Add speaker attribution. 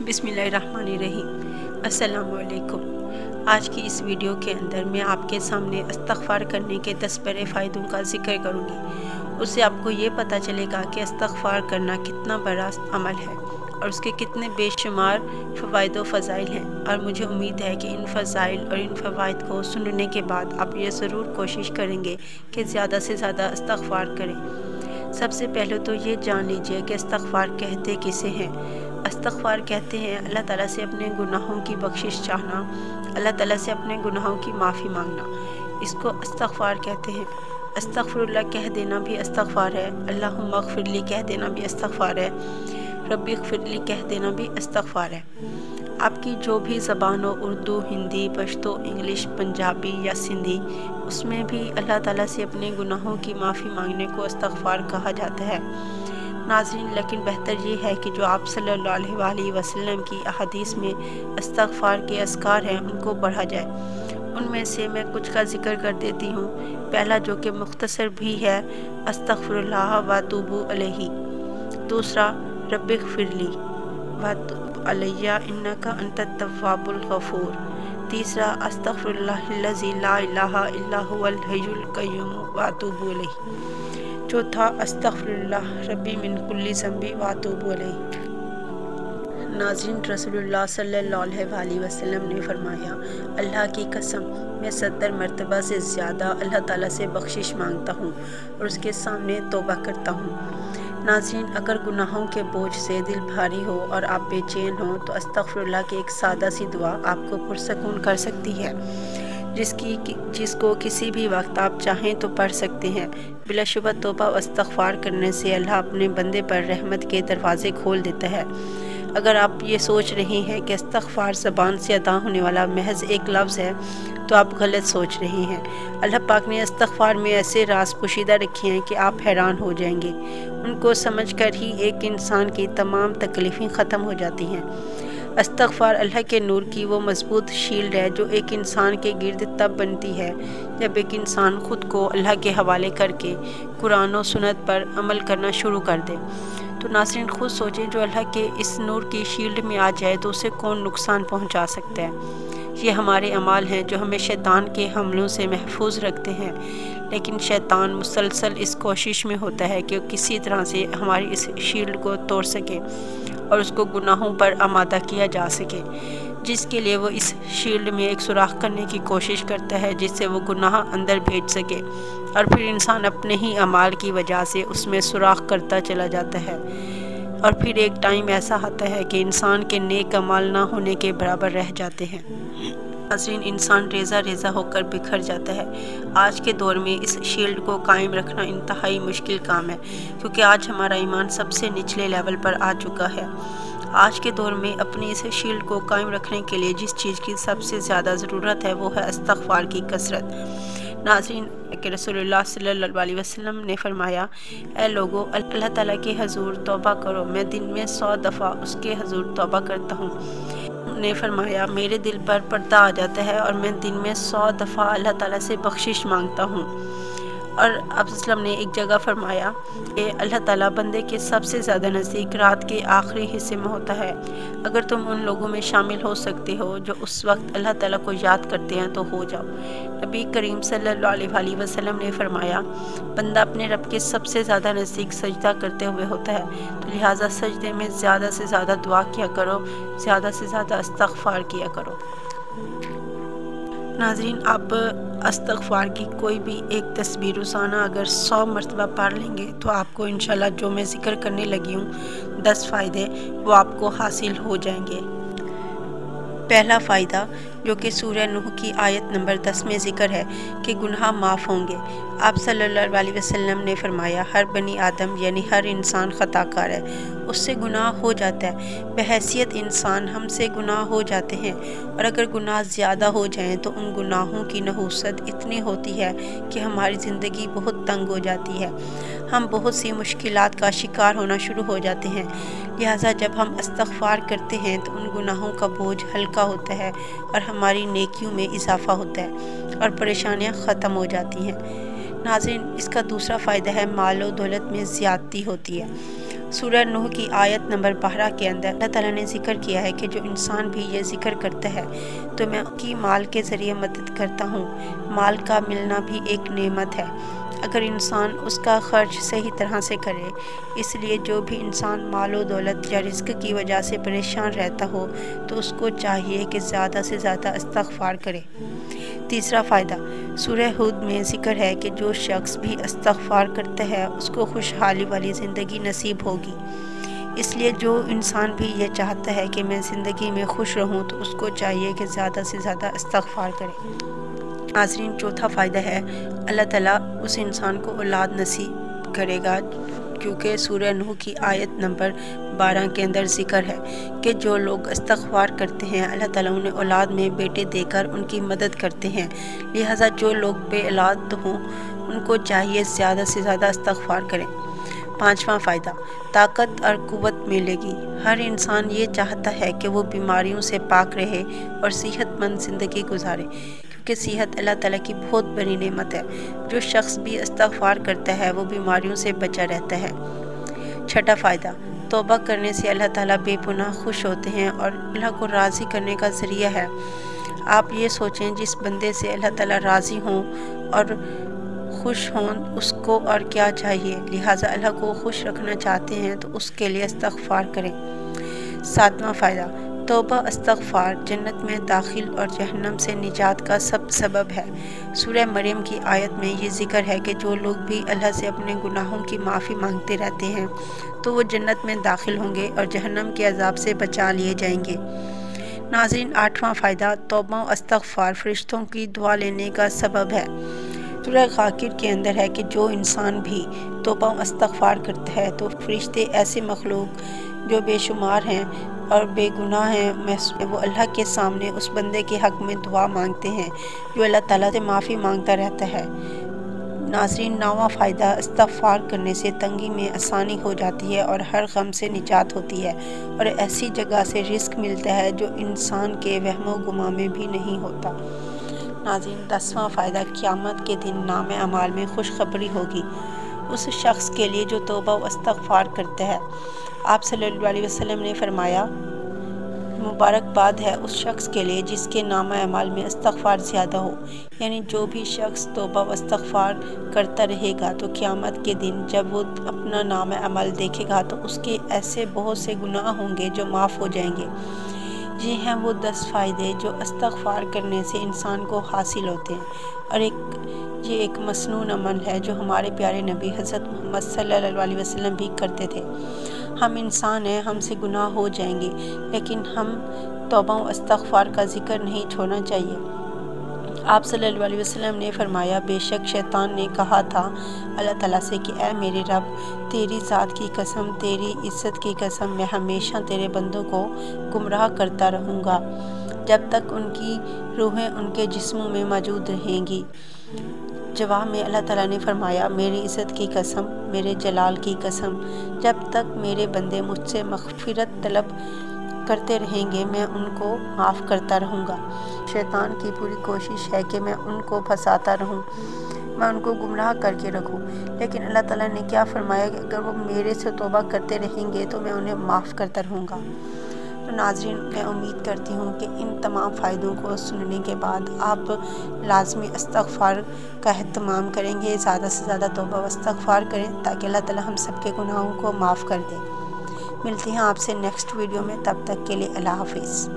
Speaker 1: बिस्मिल्लाहिर्रहमानिर्रहीम। अस्सलाम वालेकुम। आज की इस वीडियो के अंदर मैं आपके सामने इस्तग़फ़ार करने के 10 बड़े फ़ायदों का ज़िक्र करूँगी। उससे आपको ये पता चलेगा कि इस्तग़फ़ार करना कितना बड़ा अमल है और उसके कितने बेशुमार फ़वाइद व फ़ज़ाइल हैं। और मुझे उम्मीद है कि इन फ़ज़ाइल और इन फ़वाइद को सुनने के बाद आप ये ज़रूर कोशिश करेंगे कि ज़्यादा से ज़्यादा इस्तग़फ़ार करें। सबसे पहले तो ये जान लीजिए कि इस्तग़फ़ार कहते किसे हैं। इस्तग़फ़ार कहते हैं अल्लाह ताला से अपने गुनाहों की बख्शिश चाहना, अल्लाह ताला से अपने गुनाहों की माफ़ी मांगना, इसको इस्तग़फ़ार कहते हैं। अस्तग़फ़िरुल्लाह कह देना भी इस्तग़फ़ार है, अल्लाहुम्मा अग़फ़िरली कह देना भी इस्तग़फ़ार है, रब्बी अग़फ़िरली कह देना भी इस्तग़फ़ार है। आपकी जो भी ज़बान हो, उर्दू, हिंदी, पश्तो, इंग्लिश, पंजाबी या सिंधी, उसमें भी अल्लाह ताला से अपने गुनाहों की माफ़ी मांगने को इस्तग़फ़ार कहा जाता है। नाज़रीन, लेकिन बेहतर ये है कि जो आप सल्लल्लाहु अलैहि वसल्लम की अहादीस में इस्तग़फ़ार के अज़कार हैं उनको पढ़ा जाए। उनमें से मैं कुछ का ज़िक्र कर देती हूँ। पहला, जो कि मुख्तसर भी है, अस्तग़फ़िरुल्लाह व अतूबु अलैहि। दूसरा, रब्बि इग़फ़िरली व तुब अलैया इन्नका अंतत तव्वाबुल गफ़ूर। तीसरा, अस्तग़फ़िरुल्लाहिल्लज़ी ला इलाहा इल्ला हुवल हय्युल क़य्यूम व अतूबु अलैहि। चौथा, अस्तग़फ़िरुल्लाह रब्बी मिन कुल्ली ज़ंबी व अतूबु अलैहि। नाज़रीन, रसूलुल्लाह सल्लल्लाहु अलैहि वसल्लम ने फरमाया, अल्लाह की कसम मैं 70 मरतबा से ज़्यादा अल्लाह ताला से बख्शिश मांगता हूँ और उसके सामने तौबा करता हूँ। नाज़रीन, अगर गुनाहों के बोझ से दिल भारी हो और आप बेचैन हो तो अस्तग़फ़िरुल्लाह की एक सादा सी दुआ आपको पुरसकून कर सकती है, जिसको किसी भी वक्त आप चाहें तो पढ़ सकते हैं। बिलाशुबह तौबा व इस्तग़फ़ार करने से अल्लाह अपने बंदे पर रहमत के दरवाज़े खोल देता है। अगर आप ये सोच रहे हैं कि इस्तग़फ़ार ज़बान से अदा होने वाला महज एक लफ्ज़ है तो आप गलत सोच रहे हैं। अल्लाह पाक ने इस्तग़फ़ार में ऐसे राज पोशीदा रखे हैं कि आप हैरान हो जाएंगे। उनको समझकर ही एक इंसान की तमाम तकलीफ़ें ख़त्म हो जाती हैं। इस्तग़फ़ार अल्लाह के नूर की वो मज़बूत शील्ड है जो एक इंसान के गिर्द तब बनती है जब एक इंसान ख़ुद को अल्लाह के हवाले करके कुरान और सुन्नत पर अमल करना शुरू कर दे। तो नाज़रीन, ख़ुद सोचें, जो अल्लाह के इस नूर की शील्ड में आ जाए तो उसे कौन नुकसान पहुंचा सकता है। ये हमारे अमाल हैं जो हमें शैतान के हमलों से महफूज रखते हैं, लेकिन शैतान मुसलसल इस कोशिश में होता है कि किसी तरह से हमारी इस शील्ड को तोड़ सके और उसको गुनाहों पर आमादा किया जा सके, जिसके लिए वो इस शील्ड में एक सुराख करने की कोशिश करता है जिससे वो गुनाह अंदर भेज सके, और फिर इंसान अपने ही अमाल की वजह से उसमें सुराख करता चला जाता है। और फिर एक टाइम ऐसा आता है कि इंसान के नेक अमाल ना होने के बराबर रह जाते हैं। नाज़रीन, इंसान रेज़ा रेज़ा होकर बिखर जाता है। आज के दौर में इस शील्ड को कायम रखना इंतहाई मुश्किल काम है, क्योंकि आज हमारा ईमान सबसे निचले लेवल पर आ चुका है। आज के दौर में अपनी इस शील्ड को कायम रखने के लिए जिस चीज़ की सबसे ज़्यादा ज़रूरत है वो है इस्तग़फ़ार की कसरत। नाज़रीन, कि रसूलुल्लाह सल्लल्लाहु अलैहि वसल्लम ने फरमाया, ऐ लोगों, अल्लाह ताला के हज़ूर तौबा करो, मैं दिन में 100 दफ़ा उसके हज़ूर तौबा करता हूँ। ने फरमाया, मेरे दिल पर पर्दा आ जाता है और मैं दिन में 100 दफ़ा अल्लाह ताला से बख्शिश मांगता हूँ। और आप वसल्लम ने एक जगह फरमाया कि अल्लाह ताला बंदे के सबसे ज़्यादा नज़दीक रात के आखिरी हिस्से में होता है। अगर तुम उन लोगों में शामिल हो सकते हो जो उस वक्त अल्लाह ताला को याद करते हैं तो हो जाओ। नबी करीम सल्लल्लाहु अलैहि वसल्लम ने फरमाया, बंदा अपने रब के सबसे ज़्यादा नज़दीक सजदा करते हुए होता है, तो लिहाजा सजदे में ज़्यादा से ज़्यादा दुआ किया करो, ज़्यादा से ज़्यादा इस्तग़फ़ार किया करो। नाज़रीन, आप इस्तग़फ़ार की कोई भी एक तस्बीह रोज़ाना अगर 100 मरतबा पढ़ लेंगे तो आपको इंशाल्लाह जो मैं ज़िक्र करने लगी हूँ 10 फ़ायदे वो आपको हासिल हो जाएंगे। पहला फ़ायदा, जो कि सूरह नूह की आयत नंबर 10 में ज़िक्र है कि गुनाह माफ़ होंगे। आप सल्लल्लाहु अलैहि वसल्लम ने फरमाया, हर बनी आदम यानी हर इंसान ख़ताकार है, उससे गुनाह हो जाता है। बहैसियत इंसान हमसे गुनाह हो जाते हैं, और अगर गुनाह ज़्यादा हो जाएं तो उन गुनाहों की नहूसत इतनी होती है कि हमारी ज़िंदगी बहुत तंग हो जाती है, हम बहुत सी मुश्किलात का शिकार होना शुरू हो जाते हैं। लिहाजा जब हम इस्तग़फ़ार करते हैं तो उन गुनाहों का बोझ हल्का होता है और हमारी नेकियों में इजाफ़ा होता है और परेशानियां ख़त्म हो जाती हैं। नाज़रीन, इसका दूसरा फ़ायदा है, माल और दौलत में ज़्यादती होती है। سورہ نوح کی آیت نمبر 12 کے اندر اللہ تعالیٰ نے ذکر کیا ہے کہ جو انسان بھی یہ ذکر کرتا ہے تو میں ان کی مال کے ذریعے مدد کرتا ہوں۔ مال کا ملنا بھی ایک نعمت ہے اگر انسان اس کا خرچ صحیح طرح سے کرے۔ اس لیے جو بھی انسان مال و دولت یا رزق کی وجہ سے پریشان رہتا ہو تو اس کو چاہیے کہ زیادہ سے زیادہ استغفار کرے۔ تیسرا فائدہ، سورہ ہود میں ذکر ہے کہ جو شخص بھی استغفار کرتا ہے اس کو خوشحالی والی زندگی نصیب ہوگی۔ اس لیے جو انسان بھی یہ چاہتا ہے کہ میں زندگی میں خوش رہوں تو اس کو چاہیے کہ زیادہ سے زیادہ استغفار کرے۔ ناظرین، چوتھا فائدہ ہے اللہ تعالیٰ اس انسان کو اولاد نصیب کرے گا، کیونکہ سورہ نوح کی آیت نمبر 12 کے اندر ذکر ہے کہ جو لوگ استغفار کرتے ہیں اللہ تعالیٰ انہیں اولاد میں بیٹے دے کر ان کی مدد کرتے ہیں۔ لہٰذا جو لوگ بے اولاد ہوں ان کو چاہیے زیادہ سے زیادہ استغفار کریں۔ پانچواں فائدہ، طاقت اور قوت ملے گی۔ ہر انسان یہ چاہتا ہے کہ وہ بیماریوں سے پاک رہے اور صحت مند زندگی گزارے، کیونکہ صحت اللہ تعالیٰ کی بہت بڑی نعمت ہے۔ جو شخص بھی استغفار کرتا ہے وہ بیماریوں سے بچا رہتا ہے۔ چھٹا فائدہ، توبہ کرنے سے اللہ تعالیٰ بے پناہ خوش ہوتے ہیں اور اللہ کو راضی کرنے کا ذریعہ ہے۔ آپ یہ سوچیں، جس بندے سے اللہ تعالیٰ راضی ہوں اور خوش ہوں اس کو اور کیا چاہیے۔ لہٰذا اللہ کو خوش رکھنا چاہتے ہیں تو اس کے لیے استغفار کریں۔ ساتواں فائدہ، توبہ استغفار جنت میں داخل اور جہنم سے نجات کا سبب ہے۔ سورہ مریم کی آیت میں یہ ذکر ہے کہ جو لوگ بھی اللہ سے اپنے گناہوں کی معافی مانگتے رہتے ہیں تو وہ جنت میں داخل ہوں گے اور جہنم کے عذاب سے بچا لیے جائیں گے۔ ناظرین، آٹھواں فائدہ، توبہ و استغفار فرشتوں کی دعا لینے کا سبب ہے۔ سورہ غافر کے اندر ہے کہ جو انسان بھی توبہ و استغفار کرتا ہے تو فرشتے ایسے مخلوق جو بے شمار ہیں اور بے گناہ ہیں وہ اللہ کے سامنے اس بندے کے حق میں دعا مانگتے ہیں جو اللہ تعالیٰ سے معافی مانگتا رہتا ہے۔ ناظرین، نواں فائدہ، استغفار کرنے سے تنگی میں آسانی ہو جاتی ہے اور ہر غم سے نجات ہوتی ہے اور ایسی جگہ سے رزق ملتا ہے جو انسان کے وہم و گمان میں بھی نہیں ہوتا۔ ناظرین، 10واں فائدہ، قیامت کے دن نامہ اعمال میں خوشخبری ہوگی اس شخص کے لیے جو توبہ و استغفار کرتا ہے۔ آپ صلی اللہ علیہ وسلم نے فرمایا، مبارکباد ہے اس شخص کے لیے جس کے نامہ اعمال میں استغفار زیادہ ہو، یعنی جو بھی شخص توبہ و استغفار کرتا رہے گا تو قیامت کے دن جب وہ اپنا نامہ اعمال دیکھے گا تو اس کے ایسے بہت سے گناہ ہوں گے جو معاف ہو جائیں گے۔ یہ ہیں وہ 10 فائدے جو استغفار کرنے سے انسان کو حاصل ہوتے ہیں اور یہ ایک مسنون عمل ہے جو ہمارے پیارے نبی حضرت محمد صلی اللہ علیہ وسلم بھی کرتے تھے۔ ہم انسان ہیں، ہم سے گناہ ہو جائیں گے، لیکن ہم توبہ و استغفار کا ذکر نہیں چھوڑنا چاہیے۔ آپ صلی اللہ علیہ وسلم نے فرمایا، بے شک شیطان نے کہا تھا اللہ تعالیٰ سے کہ اے میرے رب، تیری ذات کی قسم، تیری عزت کی قسم، میں ہمیشہ تیرے بندوں کو گمراہ کرتا رہوں گا جب تک ان کی روحیں ان کے جسموں میں موجود رہیں گی۔ جواب میں اللہ تعالیٰ نے فرمایا، میری عزت کی قسم، میرے جلال کی قسم، جب تک میرے بندے مجھ سے مغفرت طلب کرتے رہیں گے میں ان کو معاف کرتا رہوں گا۔ شیطان کی پوری کوشش ہے کہ میں ان کو پھنساتا رہوں، میں ان کو گمراہ کر کے رکھوں، لیکن اللہ تعالیٰ نے کیا فرمایا کہ اگر وہ میرے سے توبہ کرتے رہیں گے تو میں انہیں معاف کرتا رہوں گا۔ تو ناظرین، میں امید کرتی ہوں کہ ان تمام فائدوں کو سننے کے بعد آپ لازمی استغفار کا اہتمام کریں گے، زیادہ سے زیادہ توبہ و استغفار کریں تاکہ اللہ تعالیٰ ہم سب کے گناہوں کو معاف کر دے۔ ملتی ہیں آپ سے نیکسٹ ویڈیو میں، تب تک کے لیے اللہ حافظ۔